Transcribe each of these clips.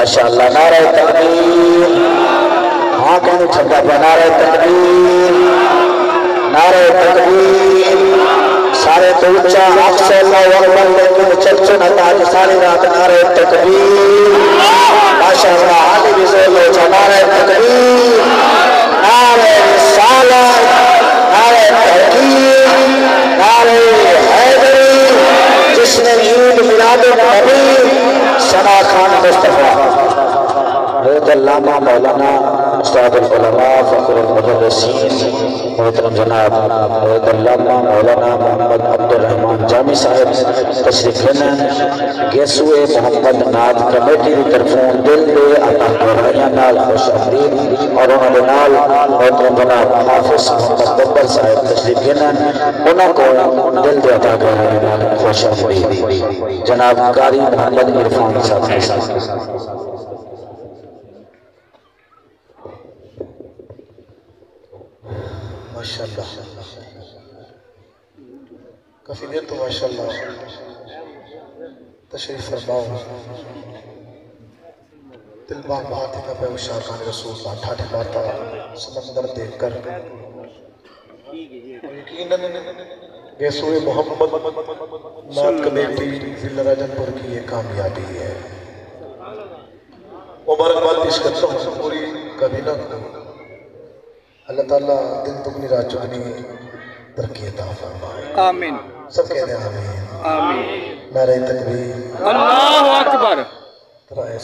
ماشاءاللہ نعرہ تکبیر ہاں کہنے چھٹا پہ نعرہ تکبیر نعرہ تکبیر سارے تو اچھا حق سے اللہ اکبر لیکن چلچن تاج ساری رات نعرہ تکبیر ماشاءاللہ عالی بھی زولو چھا نعرہ تکبیر نعرہ رسالت نعرہ تحقیق نعرہ حیدری جس نے عید میلاد النبی ثنا خان مصطفیٰ حضرت علامہ مولانا استاد العلماء فخر المدرسین محترم جناب حضرت علامہ مولانا محمد عبد الرحمن جامی صاحب تشریف لنن گیسوئے محمد ناد کمیٹی دی طرفوں دل دے عطا گرائیاں نال خوش آمدید اور انہوں نے نال محترم جناب حافظ محمد ببر صاحب تشریف لنن انہوں کو دل دے عطا گرائیاں نال خوش آمدید جناب قاری محمد عرفان صاحب ماشاءاللہ کافی دیر تو ماشاءاللہ تشریف فرماؤ دل باغ بہاتے کا پہ اشارکان رسول اللہ ٹھاٹھے باتا سمندر دیکھ کر یقیناً گیسوئے محمد نات کمیٹی ضلع راجنپور کی یہ کامیابی ہے مبارکباد پیش کرتا ہوں پوری کابینہ کو اللہ تعالیٰ دن تکنی رات چکنی ترقی عطا فرمائے آمین سب کہہ دیں آمین آمین نعرہ تکبیر اللہ اکبر ترائے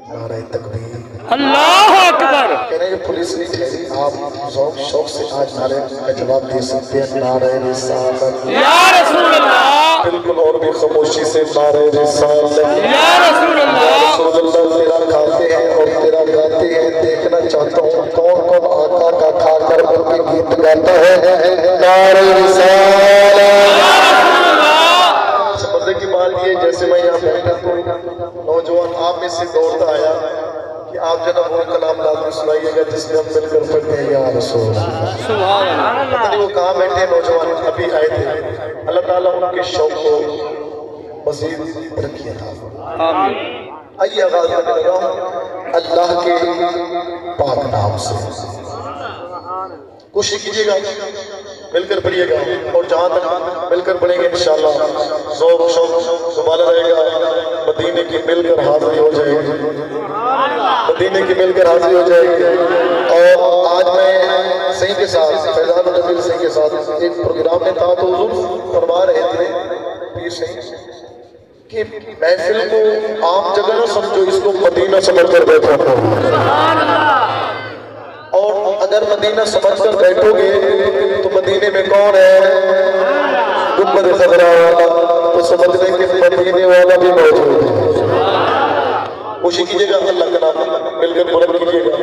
نعرہ تکبیر اللہ اکبر کہنے یہ پولیس نہیں ٹھہری آپ ذوق شوق سے آج نعرے کا جواب دے سکتے ہیں نعرہ رسالت یا رسول اللہ بالکل اور بھی خاموشی سے نعرہ رسالت یا رسول اللہ رسول اللہ تیرا کھاتے ہیں اور تیرا گاتے ہیں دیکھنا چاہتا ہوں کون کون آقا کا کھا کر ان کے گیت گاتا ہے نعرہ رسالت سمجھے کی بات یہ جیسے میں یہاں بیٹھا تو نوجوان آپ میں سے دوڑتا آیا کہ آپ جناب وہ کلام لازم سنائیے گا جس میں ہم مل کر پڑھتے ہیں یا رسول اللہ سبحان اللہ پتہ نہیں وہ کہاں بیٹھے نوجوان ابھی آئے تھے اللہ تعالیٰ ان کے شوق کو مزید ترقی عطا فرمائے آمین آئیے آغاز کرنے لگا ہوں اللہ کے پاک نام سے کوشش کیجئے گا مل کر پڑھیے گا اور جہاں تک مل کر پڑھیں گے انشاءاللہ ذوق شوق سنبھالا رہے گا مدینے کی مل کر حاضری ہو جائے گی مدینے کی مل کر حاضری ہو جائے گی اور آج میں صحیح کے ساتھ فیضان النبیل صحیح کے ساتھ ایک پروگرام میں تھا تو حضور فرما رہے تھے پیر صحیح کہ محفل کو عام جگہ نہ سمجھو اس کو مدینہ سمجھ کر بیٹھو اور اگر مدینہ سمجھ کر بیٹھو گے تو مدینے میں کون ہے گنبد خضرا والا تو سمجھنے کے مدینے والا بھی موجود ہے کوشش کیجئے گا اللہ کا نام مل کر بلند کیجئے گا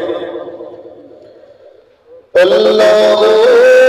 اللہ اللہ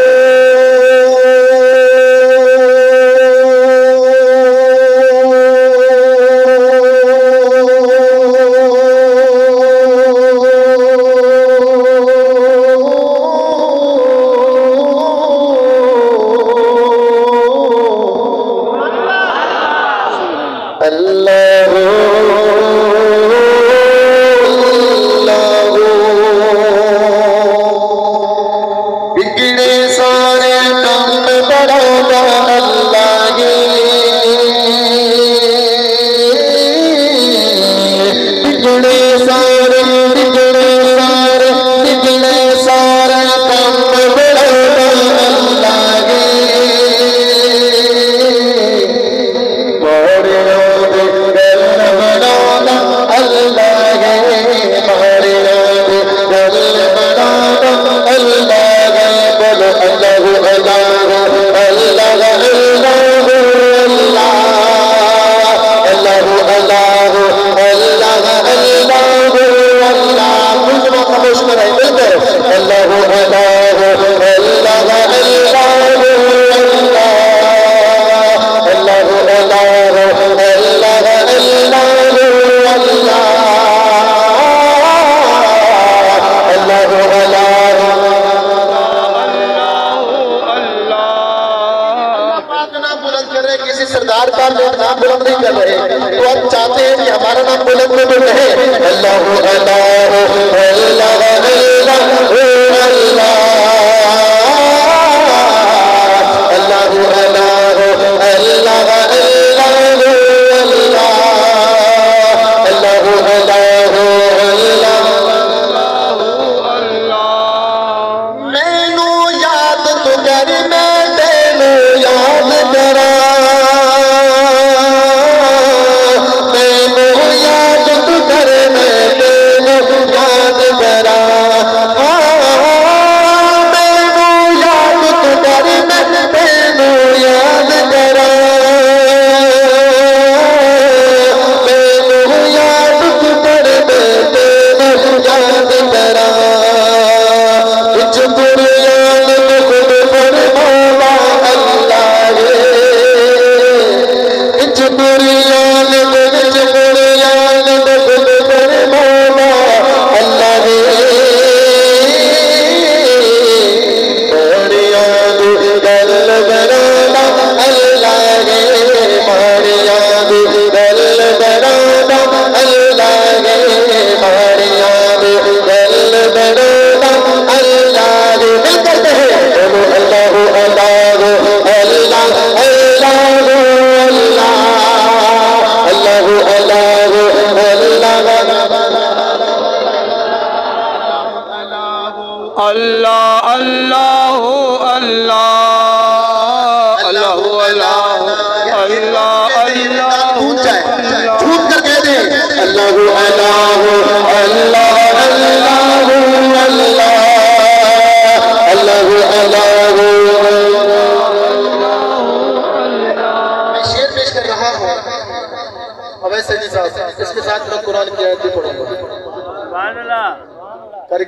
کر رہے کسی سردار کا نام بلند نہیں کر رہے تو ہم چاہتے ہیں کہ ہمارا نام بلند میں رہے اللہ اللہ اللہ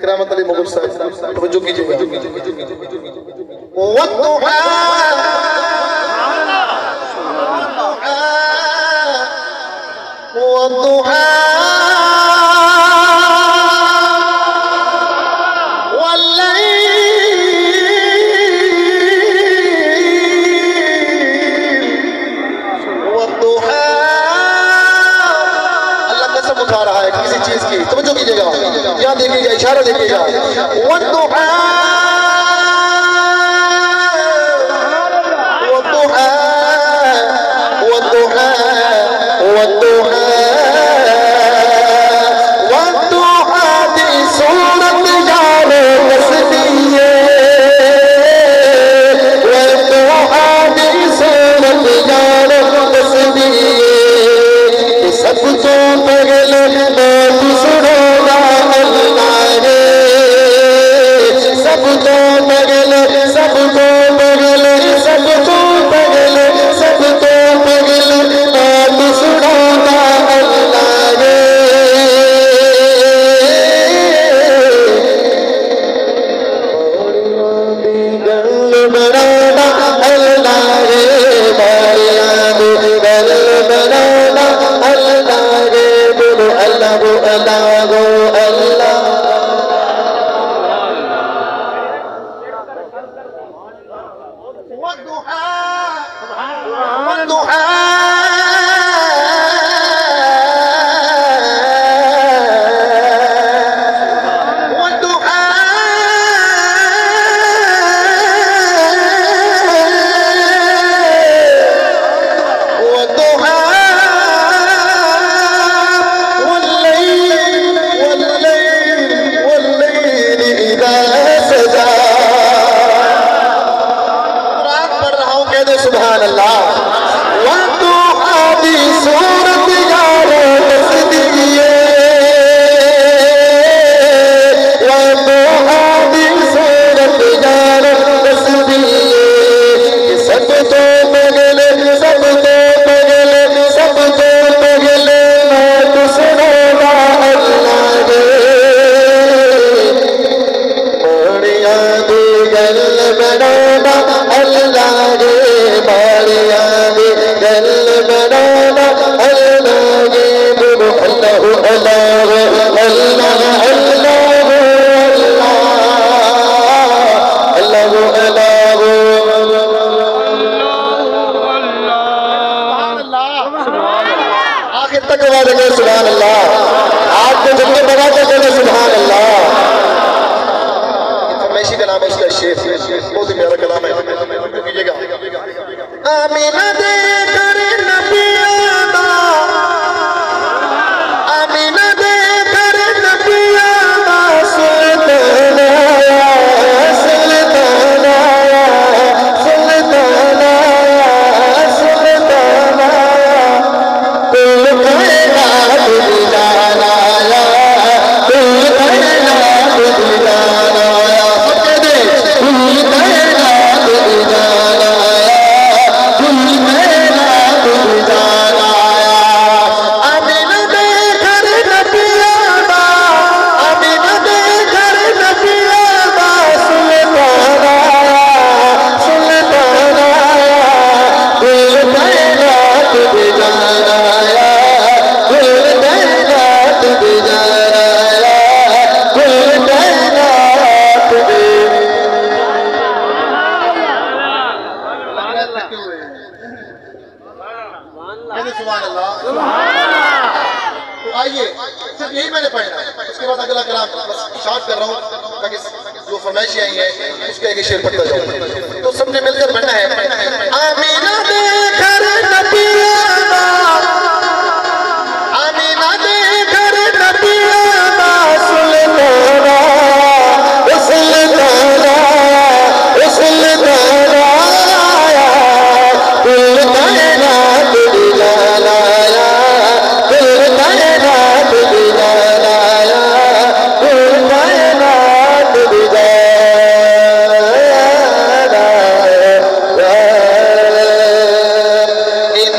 کرامت علی مغل صاحب توجہ کیجئے گا والضحى والضحى توجہ کیجئے گا یہاں دیکھئے گا اشارہ دیکھئے گا والضحى والضحى والضحى والضحى والضحى دی صورت یار تسبیح والضحى دی صورت یار تسبیح سب تو پہلے اللہ تقویٰ رکھے سبحان اللہ آپ کو جب میں بنا کر کہنے سبحان اللہ فرمیشی کا نام ہے اس کا شیف بہت ہی میرا کلام ہے کیجئے گا آمینہ دے کر نبی آدھا آمینہ دے کر نبی آدھا سلطان آیا سلطان آیا سلطان آیا سلطان آیا کل کائنات دیدان آیا کل کائنات دیدان آیا سب کہہ دیں کل کائنات دیدان آیا کل کائنات دیدان آیا آمینہ دے کر نبی آدھا آمینہ دے کر نبی آدھا سلطان آیا سلطان آیا کل کائنات دیدان آیا کل کائنات دیدان آیا کل کائنات سبحان اللہ تو آئیے صرف یہی میں نے پڑھنا ہے اس کے بعد اگلا کلام شارٹ کر رہا ہوں تاکہ جو فرمائشیں آئی ہیں اس کا ایک شعر پڑھتا جاؤں تو سب نے مل کر پڑھنا ہے آمینہ دے کر نبی آدھا آمینہ دے کر نبی آدھا سلطان آیا سلطان آیا سلطان آیا کل کائنات دیدان آیا کل کائنات دیدان آیا کل کائنات دیدان آیا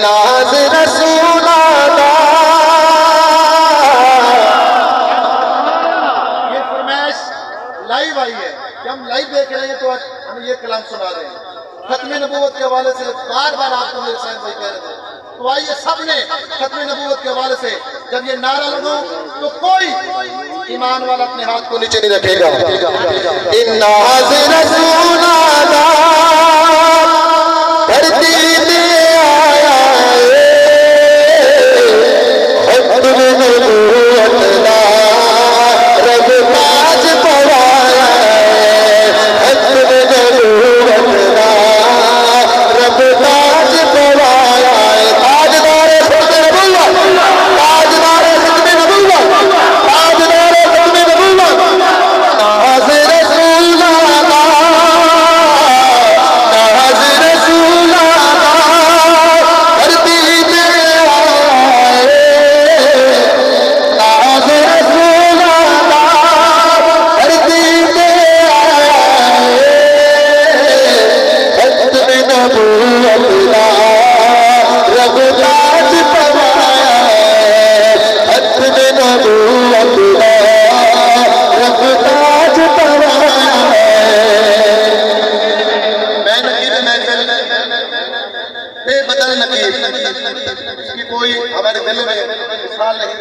ناز رسول اللہ یہ فرمائش لائیو آئی ہے کہ ہم لائیو دیکھ رہے ہیں تو ہم یہ کلام سنا رہے ہیں ختم نبوت کے حوالے سے بار بار آپ کو میرے سائن بھائی کہہ رہے تھے تو آئیے سب نے ختم نبوت کے حوالے سے جب یہ نعرہ لگو تو کوئی ایمان والا اپنے ہاتھ کو نیچے نہیں رکھے گا ناز رسول اللہ دھرتی پہ آیا ختم نبوت دا رب تاج پڑھایا ختم نبوت دا رب تاج پڑھایا تاجدار ختم نبوت تاجدار ختم نبوت تاجدار ختم نبوت ناز رسول اللہ ناز رسول اللہ دھرتی پہ آئے ناز رسول اللہ دھرتی پہ آئے ختم نبوت دا رب تاج پڑھایا ختم نبوت دا رب تاج پڑھایا میں نقیب محفل بے بدل نقیب اس کی کوئی ہمارے دل میں مثال نہیں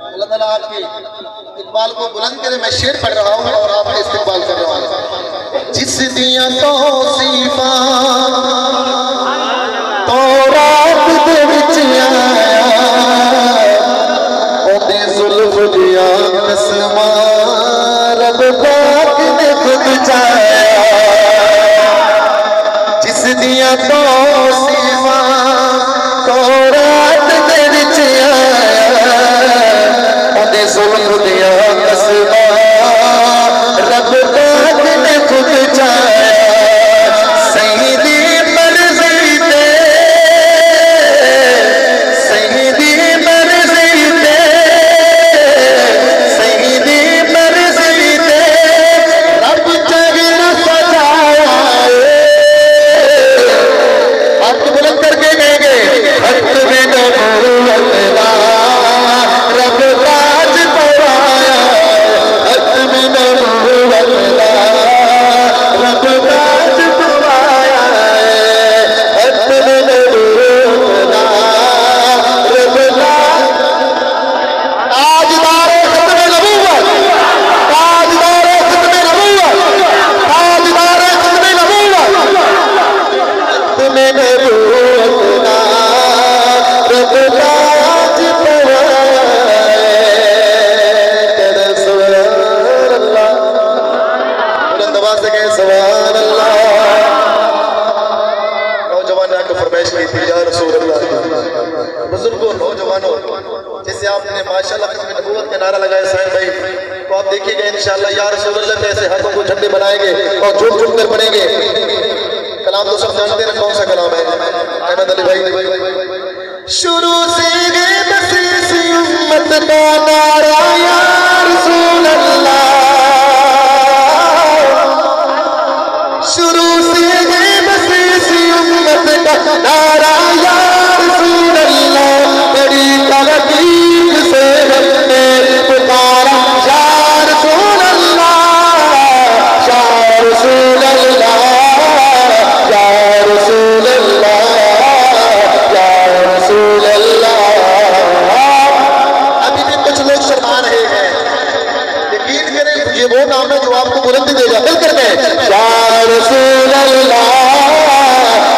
اللہ تعالیٰ آپ کی اقبال کو بلند کرے میں شعر پڑھ رہا ہوں اور آپ کا استقبال کر رہا ہوں جس دیاں توصیفاں تورات دے وچ آیا اودے زلف دیاں قسماں رب پاک نے خود چاہیا جس دیاں توصیفاں تورات دے وچ آیا اودے زلف دیاں قسماں رب پاک نے خود چاہیا سیدی مرضی تے سیدی مرضی تے سیدی مرضی تے رب جگہ سجایا آپ کو بلند کر کے کہیں گے ختم نبوت دا رب تاج پڑھایا ختم نبوت دا رب تاج پڑھایا ختم نبوت دا رب تاجدار ختم نبوت تاجدار ختم نبوت تاجدار ختم نبوت ختم نبوت دا رب صاحبہ نے آ کے فرمائش کی تھی یا رسول اللہ بزرگوں نوجوانوں جیسے آپ نے ماشاءاللہ ختم نبوت کے نعرہ لگائے سائن بھائی تو آپ دیکھیے گا انشاءاللہ یا رسول اللہ کیسے ہاتھوں کو جھنڈے بنائیں گے اور جھوٹ جھوٹ کر پڑیں گے کلام تو سب جانتے ہیں کون سا کلام ہے احمد علی بھائی شروع سے گئے بسیس امت کا نعرہ یا رسول اللہ شروع سے گئے بسیس امت کا نعرہ یا رسول اللہ بڑی تلقیق سے ہم نے پکارا یا رسول اللہ یا رسول اللہ یا رسول اللہ یا رسول اللہ ابھی بھی کچھ لوگ شرما رہے ہیں یقین کریں یہ وہ نام ہے جو آپ کو بلندی دے گا مل کر کے یا رسول اللہ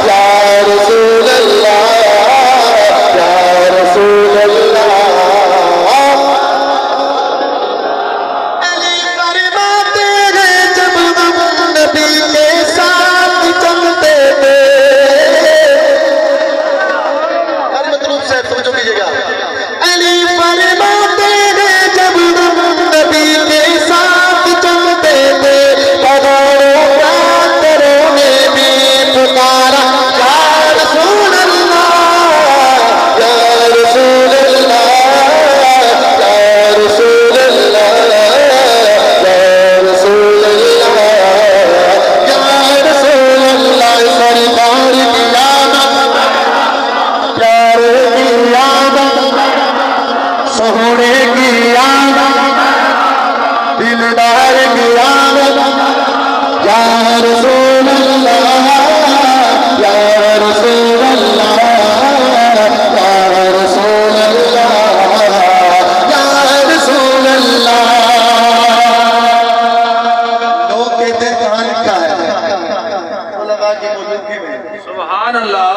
یا رسول اللہ یا رسول اللہ علی فرماتے ہیں جب ہم نبی کے ساتھ چلتے تھے ہر مطلوب سے توجہ کیجئے گا علی فرماتے ہیں جب ہم نبی کے ساتھ چلتے تھے پہاڑوں پاتروں نے بھی پکارا یا رسول اللہ یا رسول اللہ یا رسول اللہ یا رسول اللہ یا رسول اللہ سرکار کی آمد پیارے کی آمد سہوڑے کی آمد دلدار کی آمد یا رسول اللہ یا رسول اللہ یا رسول اللہ یا رسول اللہ لوگ کہتے ہیں کہاں لکھا ہے علماء کی موجودگی میں سبحان اللہ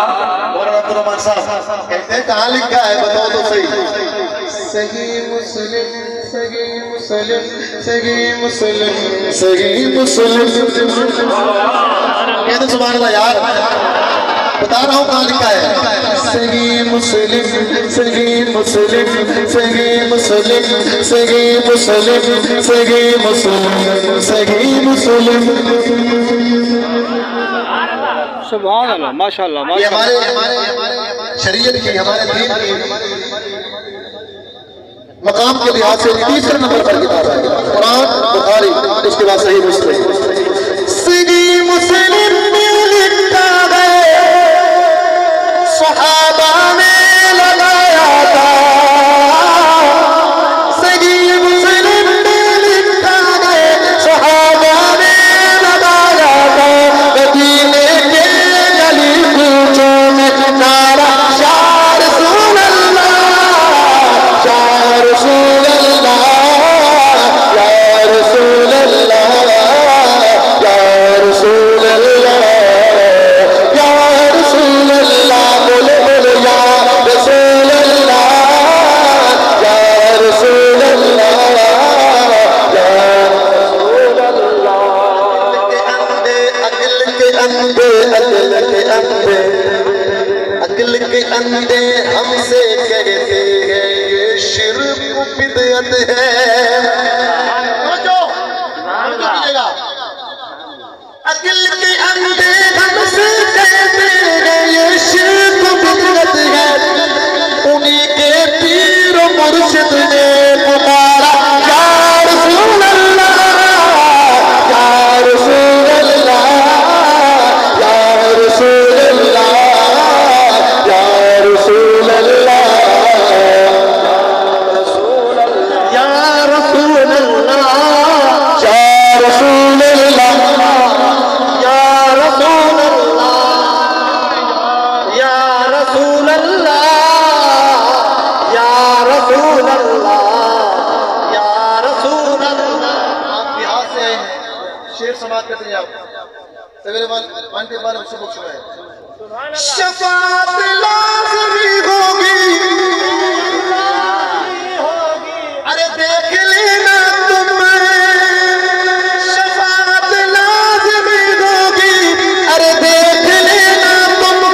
مولانا عبدالرحمان صاحب کہتے ہیں کہاں لکھا ہے بتاؤ تو صحیح صحیح مسلم صحیح مسلم صحیح مسلم صحیح مسلم کہتے سبحان اللہ یار بتا رہا ہوں کہاں لکھا ہے صحیح مسلم صحیح مسلم صحیح مسلم صحیح مسلم صحیح مسلم صحیح مسلم سبحان اللہ ماشاءاللہ یہ ماشاءاللہ ہمارے شریعت کی ہمارے دین کی مقام کے لحاظ سے تیسرے نمبر پر کتاب ہے قرآن بخاری اس کے بعد صحیح مسلم صحیح مسلم میں لکھا ہے صحابہ نے لگایا تھا صحیح مسلم میں لکھا ہے صحابہ نے لگایا تھا مدینے کے گلی کوچوں میں نعرہ یا رسول اللہ یا رسول اللہ یا رسول اللہ یا رسول اللہ یا رسول اللہ بولے بولے یا رسول اللہ یا رسول اللہ یا رسول اللہ عقل کے اندھے عقل کے اندھے ہم سے کہتے ہیں یہ شرک بدعت ہے عقل کے اندھے ہم سے کہتے ہیں یہ شرک بدعت ہے انہی کے پیر و مرشد نے پکارا یا رسول اللہ یا رسول اللہ یا رسول اللہ یا رسول اللہ یا رسول اللہ یا رسول اللہ یا رسول اللہ یا رسول اللہ یا رسول اللہ یا رسول اللہ آپ بہار سے آئے ہیں شیر سماعت کرتے ہیں آپ سویرے ون کے بعد سبق سنائے شفاعت لازمی ہوگی ارے دیکھ لینا تم شفاعت لازمی ہوگی ارے دیکھ لینا تم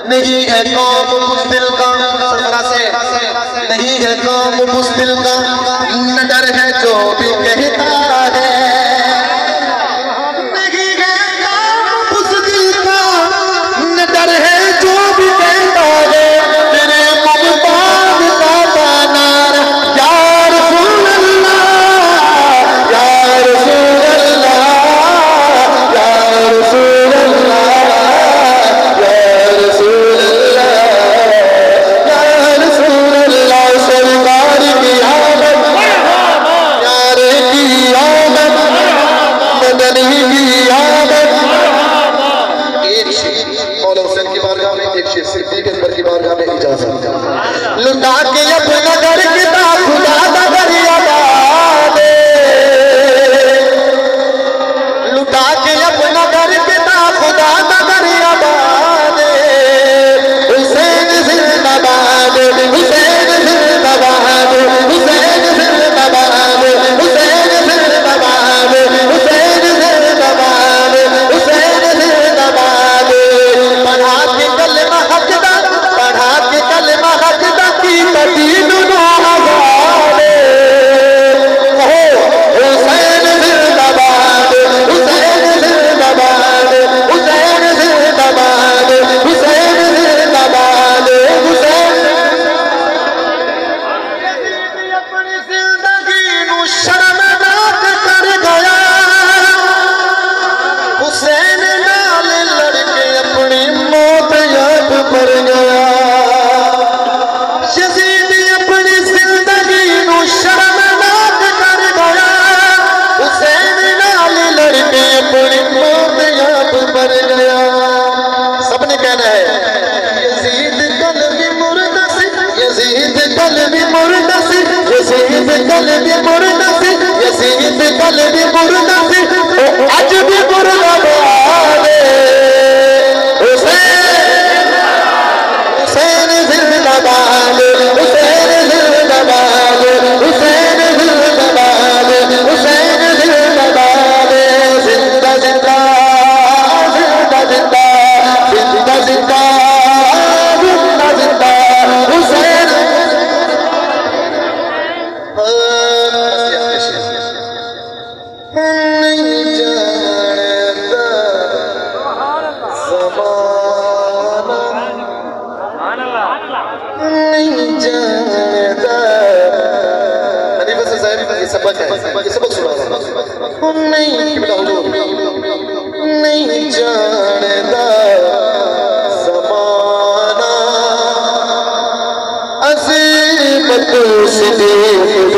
نہیں ہے قوم بزدل کا سرفراز سے نہیں ہے قوم بزدل کا نہ ڈر ہے جو بھی کہتا ہے نہیں ہے قوم بزدل کا نہ ڈر ہے جو بھی کہتا ہے تیرے ممتاز کا بانار یا رسول اللہ یا رسول اللہ یا رسول اللہ یا رسول اللہ سرکار کی آمد پیارے کی آمد مدنی کی آمد ایک شیر مولا حسین کی بارگاہ میں ایک شیر صدیق اکبر کی بارگاہ میں اجازت لٹا کے اپنا گھر کتا خدا دا دریا دے لٹا کے اپنا گھر کتا خدا دا دریا دے حسین زندہ باد حسین زندہ باد حسین زندہ باد حسین زندہ باد حسین زندہ باد حسین زندہ باد پڑھا کے کلمہ حق دا پڑھا کے کلمہ حق دا کی تدین نوازے حسین زندہ باد حسین زندہ باد حسین زندہ باد حسین زندہ باد حسین اپنی زندگی نو شرمناک کر گیا حسین نال لڑ کے اپنی موت یاد پر گیا یزید اپنی زندگی نو شرمناک کر گیا حسین نال لڑ کے اپنی موت یاد پر گیا سب نے کہنا ہے یزید قلبی مردہ سے یزید قلبی مردہ سے یزید قلبی مردہ سے یزید قلبی مردہ سے اج بھی مردہ بادے حسین حسین زندہ باد حسین زندہ باد حسین زندہ باد حسین زندہ باد زندہ زندہ زندہ زندہ زندہ زندہ زندہ زندہ حسین نہیں جانتا زمانہ نہیں جانتا حنیفہ سے صاحب یہ سبق ہے یہ سبق سنا رہا نہیں نہیں جانتا زمانہ عظیمت صدیق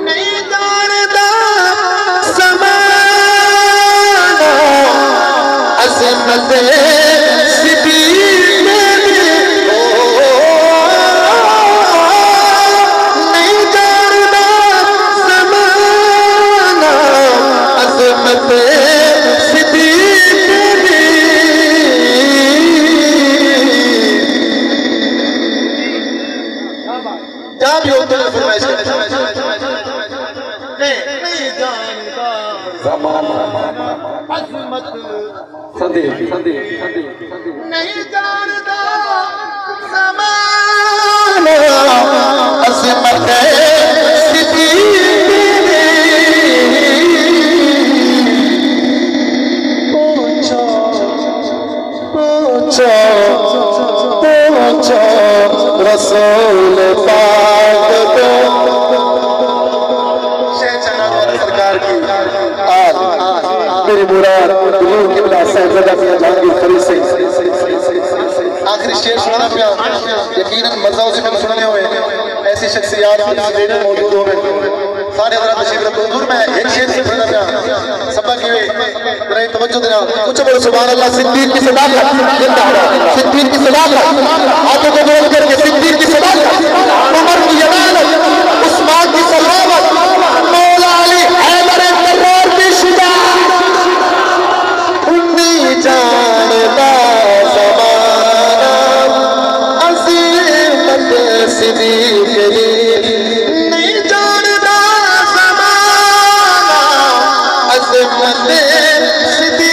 نہیں جانتا زمانہ عظیمت صدیق نہیں جانتا زمانہ عظمت صدیق جہاں بھی ہوتے ہیں فرمائش کرتے ہیں نہیں جانتا زمانہ عظمت صدیق نہیں جانتا زمانہ عظمت پوچھو رسول پاک کو سرکار کی آل میری مراد دلوں کی بلا صاحبزادہ پیا جہانگیر فرید سے آخری شعر سنانا پیا یقیناً مزہ اسے میں سننے ہوئے ایسی شخصیات کی زندگی موجود ہوئے سارے حضرات تشریف رکھو حضور میں ایک شعر سننا پیا سبا کی ہوئے برای توجہ دینا کچھ بڑھو سبحان اللہ صدیق کی صداقت صدیق کی صداقت آنکھوں کو بول کر کے صدیق کی صداقت عمر کی یمانت عثمان کی صلابت مولا علی حیدر کرار کی شجاعت نہیں جانتا زمانہ عظیمت صدیق نہیں جانتا زمانہ عظمت صدیق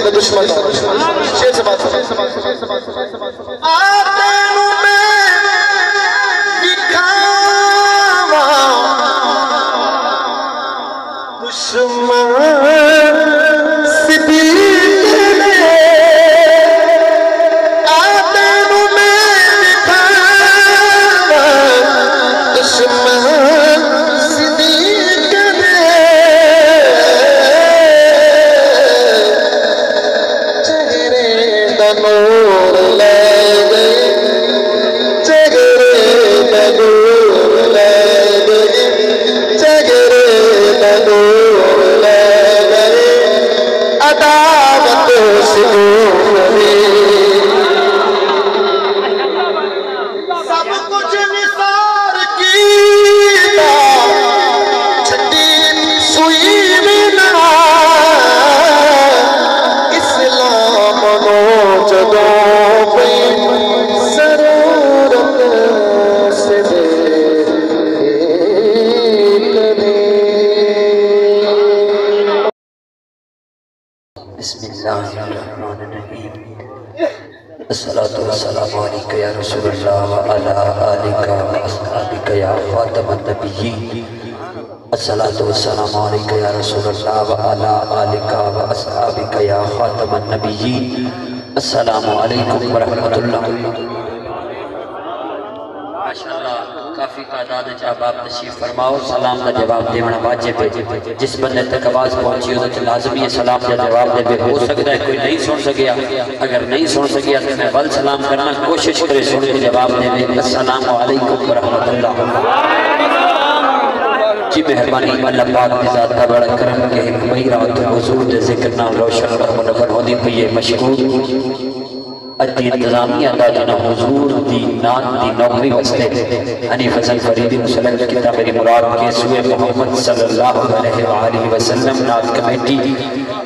دین میں دشمن شیر سے بات آتینو میں دکھاوا دشمن الصلاة والسلام علیکہ یا رسول اللہ وعلا آلکہ واصحابکہ یا خاتم النبیین الصلاة والسلام علیکہ یا رسول اللہ وعلا آلکہ واصحابکہ یا خاتم النبیین السلام علیکم ورحمت اللہ ماشاءاللہ کافی تعداد جب آپ تشریف فرماؤ سلام دا جواب دے منا واجب ہے جس بندے تک آواز پہنچی ہو تو لازمی ہے سلام دا جواب دے بے ہو سکتا ہے کوئی نہیں سن سکیا اگر نہیں سن سکیا تو میں بل سلام کرنا کوشش کرے سن کے جواب دے بے السلام علیکم ورحمت اللہ جی مہربانی اللہ پاک کی ذات کا بڑا کرم کے حکمی رات حضور دے ذکر نام روشن اور منور ہونی پہ مشکور ادھی انتظامیہ دا جنا حضور دی نان دی نوکری وستے حنیف حسن فریدی مسلم کتا میری مراد کے سوئے محمد صلی اللہ علیہ وآلہ وسلم نات کمیٹی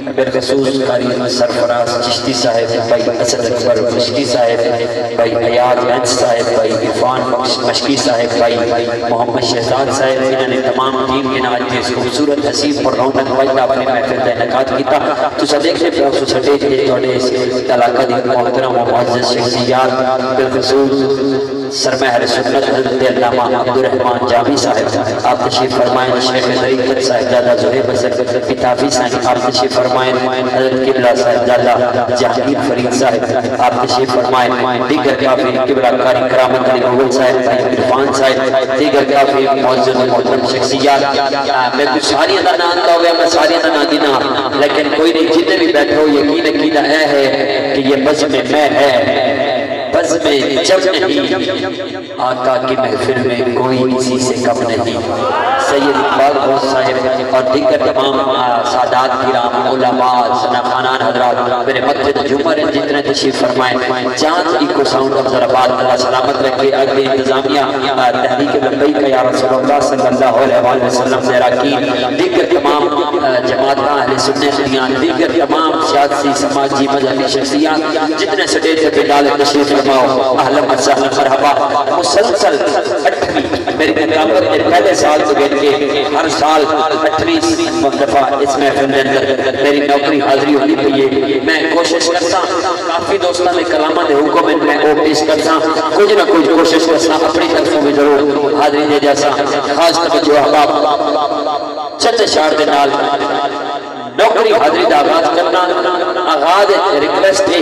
بالخصوص قاری سرفراز چشتی صاحب بھائی اسد اکبر مشکی صاحب بھائی حیات انس صاحب بھائی عرفان مشکی صاحب بھائی محمد شہزاد صاحب انہوں نے تمام ٹیم کے ناج جس خوبصورت حسیب پر رونق وجہ اپنے محفل کا انعقاد کیتا تو سب دیکھتے پہ اس سٹیج کے توڑے اس علاقہ دی محترم و معزز شخصیات بالخصوص سرمہر سنت حضرت علامہ عبدالرحمن جامی صاحب آپ تشریف فرمائیں شیخ طریقت صاحب زادہ زہیب بسر پتافی صاحب آپ تشریف فرمائیں حضرت قبلہ صاحب زادہ جہانگیر فرید صاحب آپ تشریف فرمائیں دیگر کافی قبلہ کاری کرامت علی مغل صاحب عرفان صاحب دیگر کافی معزز محترم شخصیات میں کچھ ساری اندر نہ آنتا ہوئے میں ساری اندر نہ دینا لیکن کوئی نہیں جتنے بھی بیٹھے ہو یقین عقیدہ ہے کہ یہ بزم میں ہے بزم جب نہیں آقا کی محفل میں کوئی کسی سے کم نہیں سید اقبال غوث صاحب اور دیگر تمام سادات کرام علماء سنا خانان حضرات میرے مسجد جمعر جتنے تشریف فرمائیں چاند ایکو ساؤنڈ افضل آباد اللہ سلامت رکھے اگلے انتظامیہ تحریک لبئی کا یا رسول اللہ صلی اللہ علیہ وسلم سے راکین دیگر تمام جماعتہ اہل سنت دیاں دیگر تمام سیاسی سماجی مذہبی شخصیات جتنے سٹیج سے بلال تشریف فرماؤ اہلا مسہلا مرحبا مسلسل 8ویں میری مقامت کے پہلے سال سے گئے کہ ہر سال 8ویں دفعہ اس محفل میں اندر میری نوکری حاضری ہوئی پئی میں کوشش کرتا کافی دوستاں نے کلامہ دے حکم میں وہ پیش کرتا کچھ نہ کچھ کوشش کرتا اپنی طرفوں میں ضرور حاضری دے جیسا خاص توجہ احباب چچے شعر دے نال نوکری حاضری دا آغاز کرنا آغاز ریکویسٹ ہے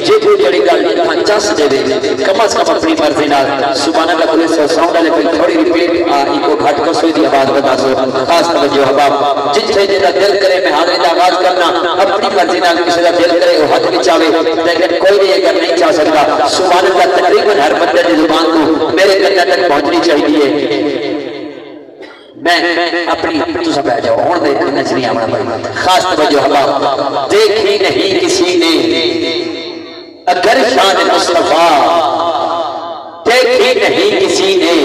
جیتو جڑی گل اتنا چس دے دے کم از کم اپنی مرضی نال سبحان اللہ پولیس سے ساؤنڈ والے کوئی تھوڑی ریپیٹ ایکو گھٹ کر سوئی دی آواز بتا سو خاص توجہ احباب جتھے جیتا دل کرے میں حاضری دا آغاز کرنا اپنی مرضی نال کسی دا دل کرے وہ ہاتھ بچاوے لیکن کوئی بھی اگر نہیں چاہ سکتا سبحان اللہ تقریباً ہر بندے دی زبان کو میرے کندھے تک پہنچنی چاہیے میں اپنی تو سب آ جاؤ اور دیکھ نچنی آمنا پڑی خاص توجہ احباب دیکھی نہیں کسی نے اگر شان مصطفیٰ دیکھی نہیں کسی نے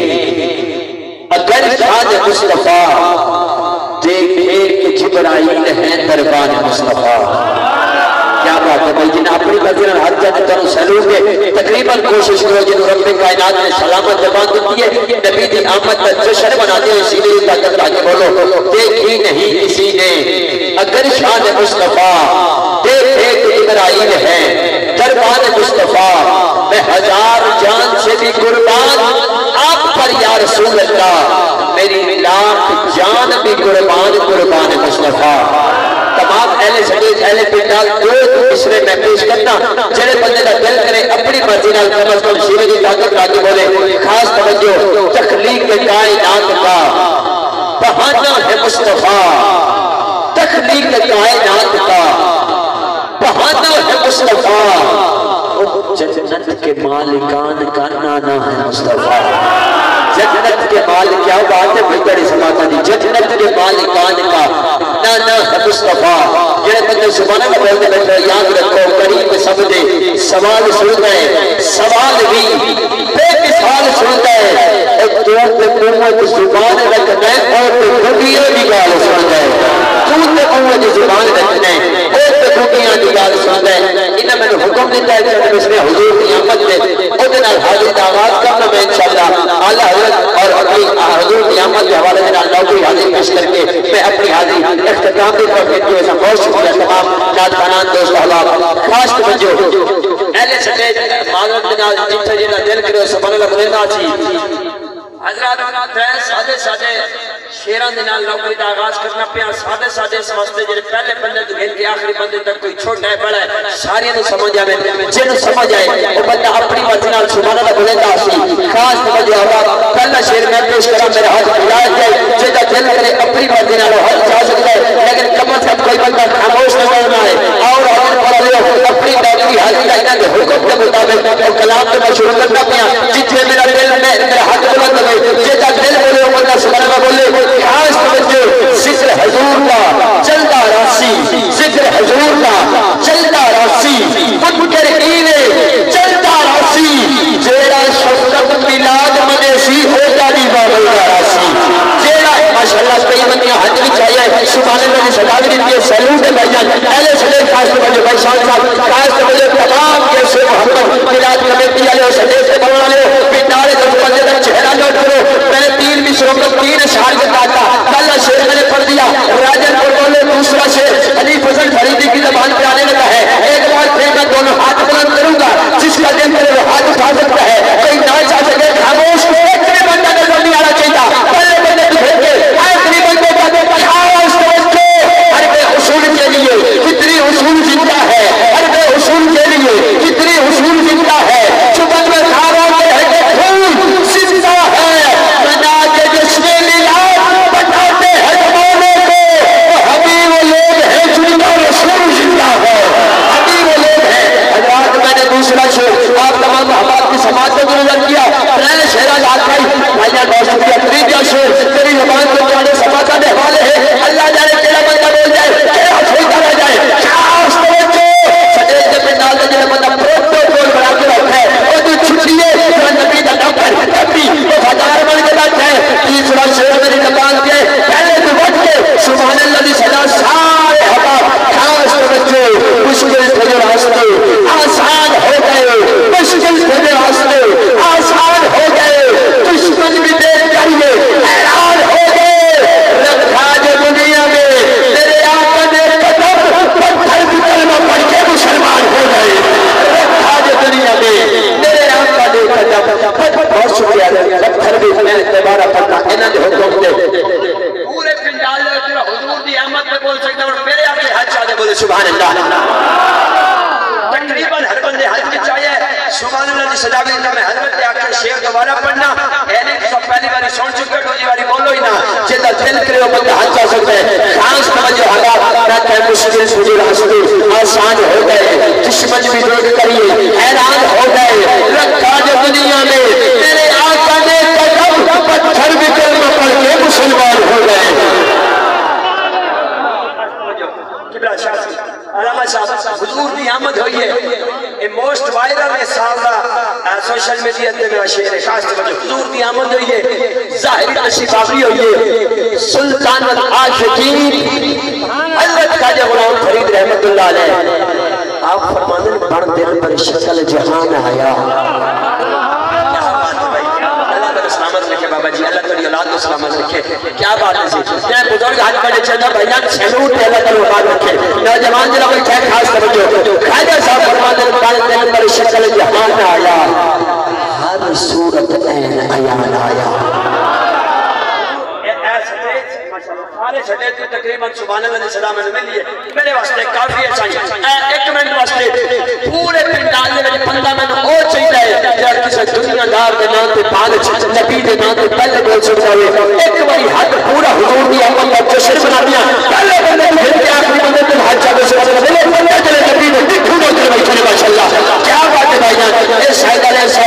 اگر شان مصطفیٰ دیکھے کہ جبرائیل ہیں دربان مصطفیٰ کیا بات ہے بھائی جن اپنی قدرن ہر جاتے تنو سلوٹ ہے تقریباً کوشش کرو جن رب کائنات نے سلامت زبان دیتی ہے نبی دی آمد کا جشن بناتے ہیں اسی لیے طاقت آگے بولو دیکھی نہیں کسی نے اگر شان مصطفیٰ دیکھے 1000 جان سے بھی قربان آپ پر یا رسول اللہ، میری لاکھ جان بھی قربان قربان مصطفیٰ۔ تمام اہل سٹیج اہل پنڈال دو مصرے میں پیش کرنا، جڑے بندے کا دل کرے اپنی مرضی نال کم از کم شیرے کی طاقت لا کے بولے خاص توجہ، تخلیق کائنات کا بہانہ ہے مصطفیٰ، تخلیق کائنات کا بہانہ ہے مصطفیٰ، جنت کے مالکان کا نانا ہے مصطفیٰ۔ جنت کے مالک، کیا بات ہے بھائی بڑی سماعتہ دی، جنت کے مالکان کا نانا ہے مصطفیٰ۔ جنہیں بندے سبحانہ کا بولتے بیٹھے یاد رکھو، قریب سب دے سوال سن گئے، سوال بھی بے مثال سن گئے، ایک تو قوت زبان رکھنا ہے اور گھٹیوں کی گال سن گئے، تو قوت زبان رکھنا ہے اور گھٹیوں کی گال سن گئے۔ انہیں میں نے حکم دیتا ہے کہ اس نے حضور کی آمد میں ادھر حاضر آغاز کرنا میں انشاءاللہ اعلیٰ حضرت اور اپنی حضور کی آمد کے حوالے میں نوکری حاضر پیش کر کے میں اپنی حاضری اختتام بھی کر دیتی ہوں۔ بہت شکریہ تمام نادخانان دوست احباب، خاص توجہ اہل سٹیج معذرت بنا جتھے جنہ دل کرے سبحان اللہ بولنا چاہیے۔ حضرات سادے سادے شیران دنال نوکری دا آغاز کرنا پیا، سادے سادے سمجھتے جنہیں پہلے بندے تو گھن کے آخری بندے تک کوئی چھوٹا ہے بڑا ہے ساری نے سمجھ آئے، جنہوں سمجھ آئے وہ بندہ اپنی مرضی سبحان اللہ بولے گا سی۔ خاص توجہ آباد پہلا شیر میں پیش کرا، میرے ہاتھ ہدایت جائے جیدہ دل کرے اپنی مرضی نال ہر جا سکتا ہے، لیکن کم از کم کوئی بندہ خاموش نہ ہونا ہے اور اگر پڑھ لو اپنی نوکری حاضر کا انہاں کے حکم کے مطابق اور کلام کے مشروع کرنا پیا، جتنے میرا دل میں میرا ہاتھ بلند ہوئے جیدہ دل بولے وہ بندہ سبحان اللہ بولے۔ خاص توجہ ذکر حضور کا چلتا راسی، ذکر حضور کا چلتا راسی، فکر اینے چلتا راسی، جیڑا شفقت ملاد منے سی ہو جانی بابل کا راسی، جیڑا ماشاءاللہ کئی بندیاں حج بھی چاہیے سبحان اللہ نے صدا بھی دیتی ہے، سیلوٹ ہے بھائی جان اہلِ سلیم۔ خاص توجہ بھائی شان صاحب، خاص توجہ تمام کے سے محمد ملاد کمیٹی والے اور سٹیج سے بنوا لے پنڈالے دس بندے تک چہرہ نوٹ کرو۔ میں نے 3 مصروں کو 3 اشعار کے ساتھ پہلا شیر میں نے پڑھ دیا، راجن پر بولے دوسرا شیر علی فضل فریدی کی زبان پہ آنے لگا ہے، ایک بار پھر میں دونوں ہاتھ بلند کروں گا، جس کا دل کرے وہ ہاتھ اٹھا سکتا ہے، کوئی نہ چاہ سکے خاموش ایک بھی بندہ نظر نہیں آنا چاہیے، پہلے بندے بھیج کے آخری بندے کا دیکھا خاص توجہ ہر بے حصول کے لیے کتنی حصول زندہ ہے، ہر بے حصول کے لیے کتنی حصول زندہ ہے، چپن میں کھاروں کے ہے کہ خون زندہ ہے، بنا کے جس میں ملاد بتاتے ہیں زمانے کو، وہ ہمیں وہ لوگ ہیں جن کا رسول زندہ ہے، ہمیں وہ لوگ ہیں۔ حضرات میں نے دوسرا شیر آپ تمام محبات کی سماعت کو گزر کیا، پہلے شیرہ یاد بھائی بھائیاں بہت شکریہ۔ تیجا شیر تیری زبان کو تمہارے سماعتہ دے حوالے ہے، اللہ جانے کیڑا بندہ بول جائے کیڑا چھوٹا رہ جائے، خاص توجہ سٹیج کے پنڈال میں جنہیں بندہ پروٹوکول بنا کے رکھا ہے اور تو چھٹیے نبی کا نوکر نبی وفادار بن کے بیٹھا ہے۔ تیسرا شیر میری زبان کے پہلے تو بٹ کے سبحان اللہ دی صدا سارے حباب خاص توجہ مشکل تھے راستے آسان ہو گئے، مشکل تھے راستے آسان ہو گئے، دشمن بھی دیکھ کریے حیران ہو گئے، رکھا جو دنیا میں تیرے آقا نے قدم پتھر کی کلمہ پڑھ کے مسلمان ہو گئے، رکھا جو دنیا میں میرے آقا نے قدم بہت شکریہ پتھر بھی میں اعتبارہ پڑھنا انہاں نے حکم دے پورے پنڈال میں حضور دی احمد میں بول سکتا ہوں میرے آقا حج چاہتے بولے سبحان اللہ۔ تقریباً ہر بندے حج میں چاہیے سبحان اللہ دی صدا بھی میں حضرت آقا شیر دوبارہ پڑھنا یعنی سب پہلی باری سن چکے دوسری باری بولو ہی نہ جیدہ دل کرے وہ بندہ حج چاہ سکتے ہیں۔ خاص توجہ حالات رہتا ہے مشکل سجی راستے آسان ہو گئے، دشمن بھی دیکھ کریے حیران ہو گئے، رکھا جو دنیا میں تیرے آقا نے قدم پتھر بھی کلمہ پڑھ کے مسلمان ہو گئے۔ علامہ صاحب حضور دی آمد ہوئی ہے، یہ موسٹ وائرل ہے سالہ سوشل میڈیا تے میرا شعر ہے، خاص توجہ حضور دی آمد ہوئی ہے، ظاہری تشریف آوری ہوئی ہے، سلطان العاشقین حضرت خواجہ غلام فرید رحمت اللہ علیہ آپ فرمانے بڑھ دل پر شکل جہان آیا۔ سلامت رکھے بابا جی، اللہ تعالی اولاد کو سلامت رکھے، کیا بات ہے جی میں بزرگ حج پڑھے چلنا بھائیان سیلوٹ ہے، اللہ تعالی اولاد رکھے۔ نوجوان جناب ایک خاص توجہ خواجہ صاحب فرماتے ہیں بڑھ دل پر شکل جہان آیا، سبحان اللہ نے صدا میں ملی ہے میرے واسطے کافی ہے چاہیے ایک منٹ واسطے پورے پنڈال میں بندہ میں او چاہیے یا کسی دنیا دار کے نام تے پالچ نبی دے نام تے پہلے بول سکتا ہے ایک باری حد پورا حضور دی عمل کا جشن بنا دیا پہلے بندے پھر کے آخری بندے تے حج جا کے سبحان اللہ بندے چلے نبی نے دکھو نہ کرے بھائی چلے ماشاءاللہ کیا بات ہے بھائی جان اے شاید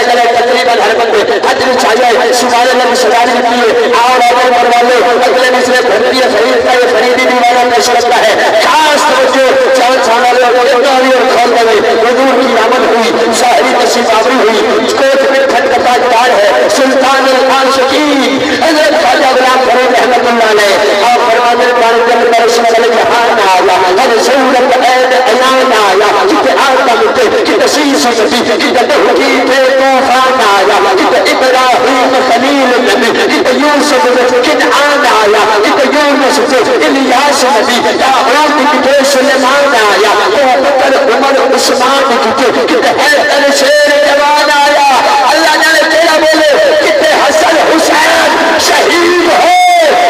ہے تقریبا ہر بندے حج میں چاہیے سبحان اللہ کی سزا ملتی ہے اور آگے بڑھوالے اگلے مسئلے بھرتی ہے فرید کا یہ فریدی دیوارہ پیش رکھتا ہے خاص توجہ چاند چھانا لے اور اتناوی اور کھول گئے حضور کی آمد ہوئی شاہری تشریف آوری ہوئی کوٹ میں کھٹ کا تاجدار ہے سلطان العاشقین حضرت خواجہ غلام فرید رحمت اللہ علیہ اور فرمانے پانے کے اندر شمال جہان آیا ہر صورت عید ایان آیا کتے آدم تے کتے شیش نبی کتے دہکی تے طوفان آیا کتے ابراہیم خلیل نبی کتے یوسف کنعان آیا کتے یونس الیاس نبی داؤد کتے سلیمان آیا بکر عمر عثمان کتے حیدر شیر جوان آیا اللہ جانے تیرا بولے کتے حسن حسین شہید ہو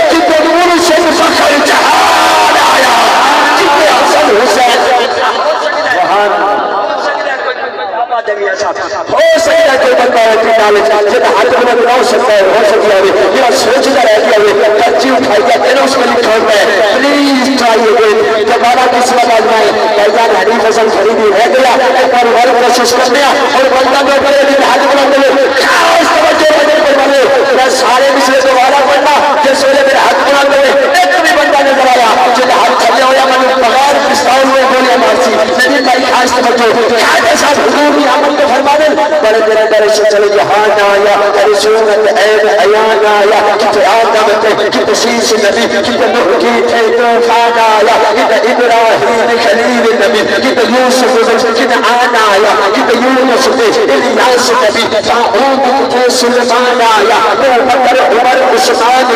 کتے مرشد فخر جہان آیا کتے حسن حسین ہو سکتا ہے کوئی بندہ ہے پینالے جنہا ہاتھ میں نہ ہو سکتا ہے ہو سکتا ہے یہ سوچتا رہ گیا ہوئے ترجیح اٹھائی گیا تیرے اس میں لکھا ہوتا ہے پلیز ٹرائی اگین دوبارہ کسی بات آجمائے بھائیان حنیف حسن خریدی رہ گیا ایک بار غور کوشش کر دیا اور بندہ میں پڑے لیکن ہاتھ بنا دے خاص توجہ بدل پر بنے میں سارے مسئلے دوبارہ پڑھنا جس ویلے میرے ہاتھ بنا دے ایک بھی بندہ نظر آیا جنہا ہاتھ کھلے ہویا میں بغیر پستاؤں میں بولیا مارسی نبی بھائی خاص توجہ خاص صاحب حضور کی عمل کو فرمانے بڑے میرے درش چلے جہان آیا ہر صورت عید ایان آیا کتے آدم تے کتے شیش نبی کتے نوح کی تے طوفان آیا کتے ابراہیم خلیل نبی کتے یوسف کتے آن آیا کتے یونس الیاس نبی داؤد کتے سلیمان آیا بکر عمر عثمان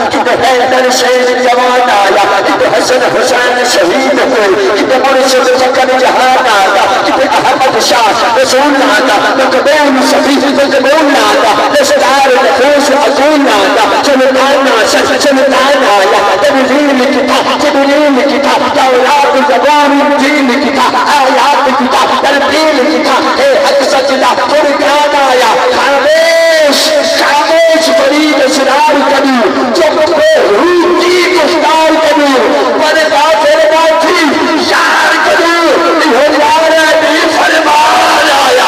کتے حیدر شیر جوان آیا کتے حسن حسین شہید ہوئے کتے مرشد فخر جہان آیا کتے احمد شاہ رسول آتا مقبول صفیف مقبول آتا دستار نفوس عقول آتا چلتان آشد چلتان آیا تبلیل کتاب تبلیل کتاب تورات زبان دین کتاب آیات کتاب تربیل کتاب اے حق سجدہ فرقان آیا خاموش فرید اسرار کنی جب پہ روٹی گفتار کنی وردا فرما تھی یار کنی یہ یار ہے فرمان آیا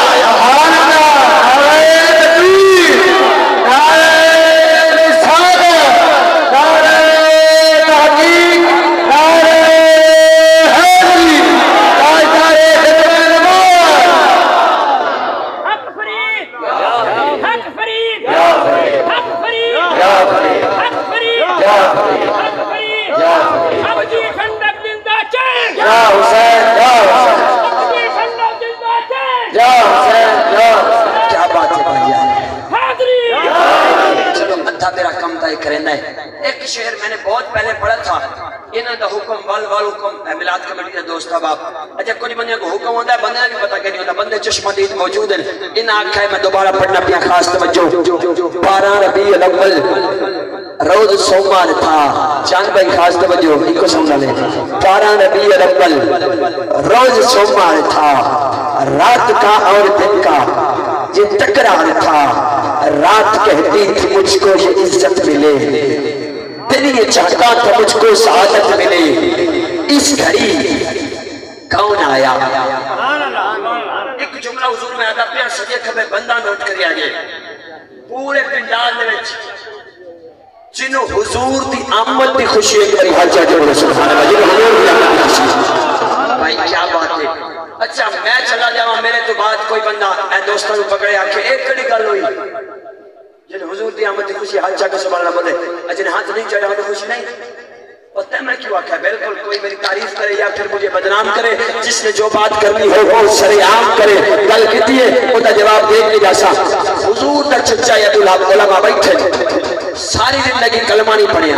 ایک شعر میں نے بہت پہلے پڑھا تھا انہاں دا حکم وال حکم میلاد کمیٹی دے دوست احباب اچھا کچھ بندے کو حکم ہوتا ہے بندے نہیں پتہ کہ نہیں ہوتا بندے چشمہ دید موجود ہیں انہاں آکھا ہے میں دوبارہ پڑھنا پیا خاص توجہ 12 ربیع الاول روز سوموار تھا چاند بھائی خاص توجہ ایک کو سمجھا لے 12 ربیع الاول روز سوموار تھا رات کا اور دن کا یہ تکرار تھا رات کہتی تھی مجھ کو یہ عزت ملے دن یہ چاہتا تھا مجھ کو سعادت ملے اس گھڑی کون آیا ایک جملہ حضور میں آدھا پیا سجے کھبے بندہ نوٹ کری آگے پورے پنڈال میں جنہوں حضور دی آمد دی خوشی ایک بری حال چاہتے ہیں سبحان اللہ جنہوں حضور دی آمد دی خوشی بھائی کیا بات ہے اچھا میں چلا جاؤں میرے تو بعد کوئی بندہ اے دوستوں کو پکڑے آکے ایک کڑی گل ہوئی جن حضور دی آمد دی خوشی ہاتھ چاہ کے سبحان اللہ بولے جن ہاتھ نہیں چڑھا تو خوشی نہیں پتہ میں کیوں آکھا ہے بالکل کوئی میری تعریف کرے یا پھر مجھے بدنام کرے جس نے جو بات کرنی ہو وہ سریعام کرے گل کہتی ہے وہ تا جواب دے کے جیسا حضور تا چچا یا علماء بیٹھے ساری زندگی کلمہ نہیں پڑھیا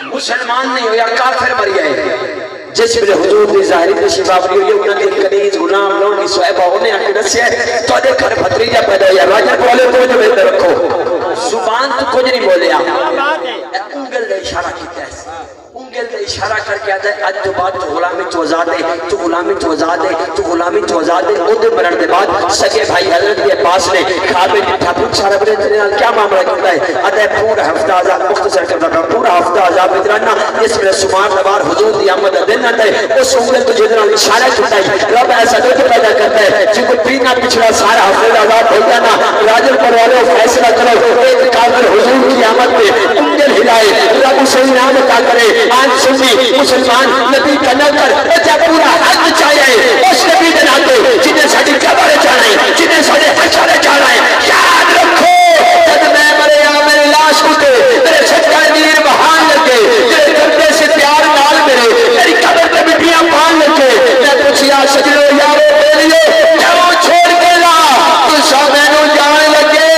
مسلمان نہیں ہو یا کافر مری ہے جس میں حضور دی ظاہری تشریف آوری ہوئی انہوں نے کنیز غلام لون کی صحبہ ہونے آکے دسیا ہے تو آدھے گھر بھتریجہ پیدا ہویا راجر بولے تو جو بہتر رکھو زبان تو کچھ نہیں بولیا انگل نے اشارہ کیتا ہے انگل دے اشارہ کر کے آتا ہے آج تو بعد تو غلامی تو آزاد ہے، تو غلامی تو آزاد ہے، تو غلامی تو آزاد ہے۔ او دے مرن دے بعد سگے بھائی حضرت کے پاس نے خواب میں ڈٹھا پوچھا رب نے تیرے نال کیا معاملہ کرتا ہے؟ آتا ہے پورا ہفتہ آزاد، مختصر کرتا تھا پورا ہفتہ آزاد بدرانا اس میں سمار دوار حضور دی آمد دن آتا ہے، اس انگل تو جدنا اشارہ کرتا ہے رب ایسا دکھ پیدا کرتا ہے جن کو پینا پچھڑا سارا ہفتہ آزاد ہو جانا راجر پر والے فیصلہ کرو ایک کافر حضور کی آمد میں انگل ہلائے رب اسے انعام عطا کرے آج سنی مسلمان نبی کا نہ کر بچہ پورا حق چاہیے اس نبی دن آتے جنہیں ساڑی قبر جانا ہے جنہیں ساڑے حشر جانا ہے یاد رکھو جب میں مرے یا میرے لاش ہوتے میرے چھٹکا دیر بہان لگے میرے گردے سے پیار نال میری قبر پہ بٹیاں پان لگے میں پوچھیا سجلو یارو بیلیے کیوں چھوڑ کے لا تو شامینوں جان لگے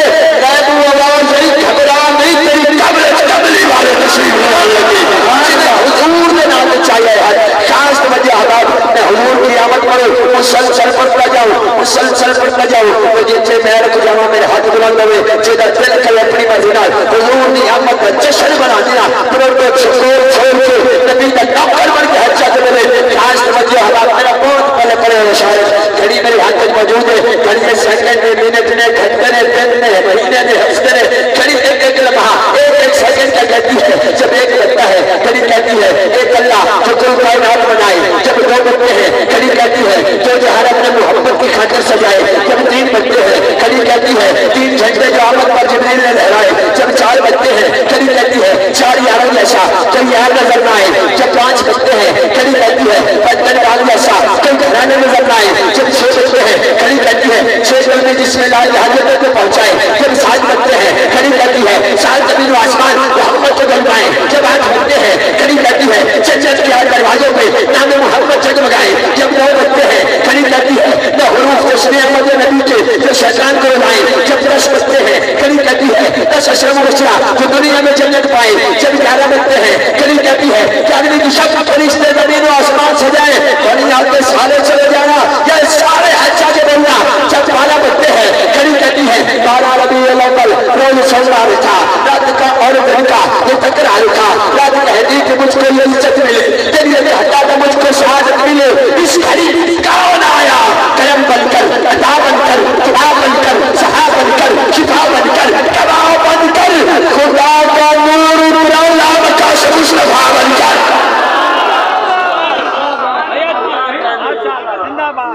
غیبو آواز نہیں گھبرا نہیں تیری قبلی والے نصیب نہ لگے جنہیں حضور نے نام چاہیے ہے خاص توجہ حباب میں حضور کی آمد کرو مسلسل پڑھتا جاؤ مسلسل پڑھتا جاؤ جتنے میں رکھ جاؤں میرے ہاتھ بلند ہوئے جدہ دل کل اپنی مدینہ حضور کی آمد کا جشن بنا دینا پرور کو چھوڑ کے نبی کا ڈاکٹر بن کے حج چاہتے ملے خاص توجہ حباب میرا بہت پہلے پڑے ہوئے شاید گھڑی میرے ہاتھ میں موجود ہے گھڑی میں سیکنڈ میں منٹ میں گھنٹے نے دن میں مہینے میں ہفتے نے گھڑی ایک لمحہ ایک سیکنڈ کا کہتی ہے جب ایک بنتا ہے گھڑی کہتی ہے ایک اللہ جو کوئی کائنات بنائے جب دو بنتے ہیں گھڑی کہتی ہے جو جہاں اپنے محبت کی خاطر سجائے جب تین بنتے ہیں گھڑی کہتی ہے 3 گھنٹے جو آمد پر جبریل نے لہرائے جب 4 بنتے ہیں گھڑی کہتی ہے 4 یاروں جیسا کوئی یار نظر نہ آئے جب 5 بنتے ہیں گھڑی کہتی ہے 55 ڈال جیسا کوئی گھرانے نظر نہ آئے جب 6 بنتے ہیں گھڑی کہتی ہے 6 میں جس میں لا الہ کو پہنچائے جب 7 بنتے ہیں گھڑی کہتی ہے 7 زمین و آسمان محمد کو جلوائے جب 8 بنتے ہیں گھڑی کہتی ہے جنت کے دروازوں میں نام محمد جگمگائے جب 9 بنتے ہیں گھڑی کہتی ہے نہ حروف تسمیہ احمد نبی کے جو شیطان کو لائے جب 10 بنتے ہیں گھڑی کہتی ہے 10 اشرم رسلا جو دنیا میں جنت پائے جب 11 بنتے ہیں گھڑی کہتی ہے کہ آدمی کی شک فرشتے زمین و آسمان سجائے بڑی آتے سارے چلے جانا یا سارے حجا کے بننا جب 12 بنتے ہیں گھڑی کہتی ہے 12 ربیع الاول روز سونا رکھا رات کا اور دن کا یہ تکرا رکھا رات کہتی کہ مجھ کو یہ عزت ملے تیری یہ ہٹا تو مجھ کو شہادت ملے اس گھڑی کون آیا کرم بن کر عطا بن کر دعا بن کر صحا بن کر شفا بن کر گواہ بن کر خدا کا نور پرولا مکہ سے مصطفیٰ بن کر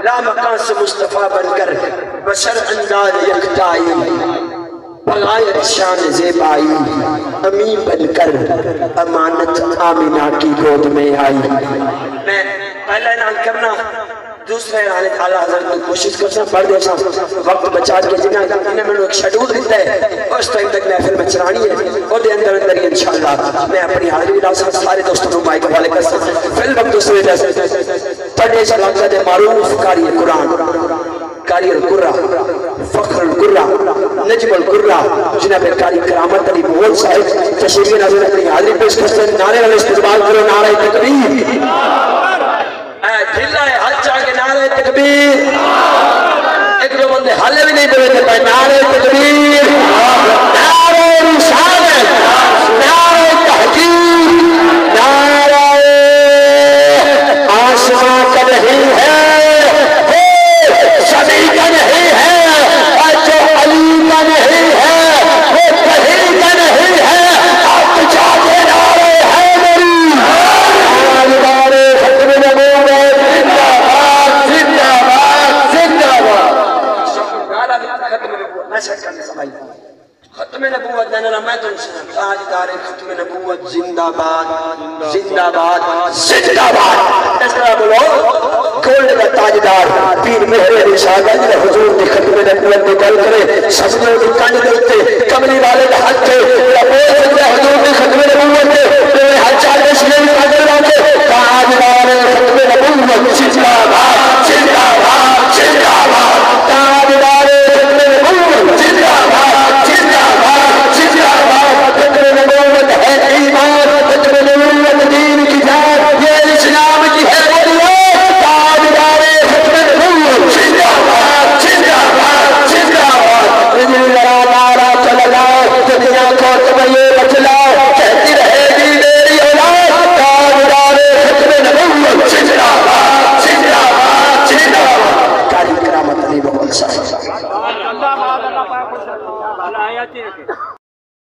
لا مکان سے مصطفیٰ بن کر بشر انداز یکتائی بغیر شان زیبائی امین بن کر امانت آمینہ کی گود میں آئی میں پہلا اعلان کرنا دوسرے اعلان تعالیٰ حضرت میں کوشش کرتا پڑھ دیتا وقت بچا کے جنہیں انہیں میں نے ایک شیڈول دیتا ہے اس ٹائم تک محفل میں چرانی ہے اور دے اندر ہی انشاءاللہ میں اپنی حاضری لا سکتا سارے دوستوں کو مائک حوالے کر سکتا فی الوقت دوسرے جیسے پڑھنے سے لگتا ہے معروف قاری قرآن قاری القرہ فخر القرہ نجم القرہ جناب قاری کرامت علی مغل صاحب تشریف ناظرین اپنی حاضری پیش کرتے ہیں نعرے والے استقبال کرو نعرہ تکبیر دھلائے حج چاہ کے نعرہ تکبیر ایک دو بندے حالے بھی نہیں دے تھے پہنے نعرہ تکبیر نعرہ رسالت نعرہ تحقیق نعرہ آسمان کا نہیں ہے زمین کا نہیں ہے اور جو علی کا نہیں ہے وہ کہیں کا نہیں ہے آپ جا کے نعرہ ہے میری نعرہ ختم نبوت زندہ باد زندہ باد نعرہ ختم نبوت میں شک کرنے سمائی ختم نبوت دینا میں تم سے تاجدار ختم نبوت زندہ باد زندہ باد زندہ باد اس طرح بولو کھولنے کا تاجدار پیر مہر علی شاہ گنج حضور نے ختم نبوت نکل کرے سجدوں کی کنج دیتے کملی والے کا حق تھے حضور نے ختم نبوت